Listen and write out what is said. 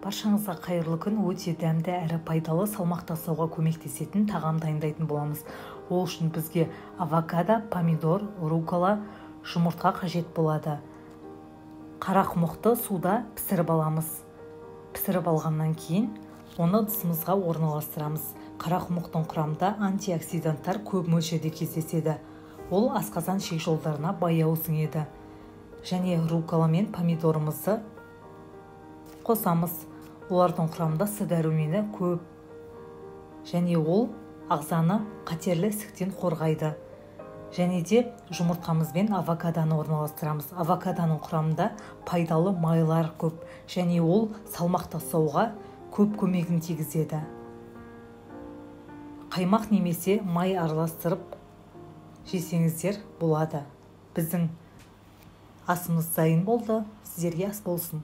Баршаңызға қайырлы күн. Өте дәмді әрі пайдалы салмақ тастауға көмектесетін тағам дайындайтын боламыз. Ол үшін бізге авокадо, помидор, руккола, жұмыртқа қажет болады. Қарақұмықты суда пісіріп аламыз. Пісіріп алғаннан кейін оны ыдысымызға орналастырамыз. Қарақұмықтың құрамында антиоксиданттар көп мөлшерде кездеседі. Ол асқазан ішек жолдарына баяу сіңеді. Және руккола мен помидорымызды қосамыз. Олардың құрамында С дәрумені көп. Және ол ағзаны қатерлі ісіктен қорғайды. Және де жұмыртқамызбен авокадоны орналастырамыз. Авокадоның құрамында пайдалы майлар көп. Және ол салмақ тастауға көп көмегін тигізеді. Қаймақ немесе май араластырып жесеңіздер болады. Біздің асымыз дайын болды. Сіздерге ас болсын.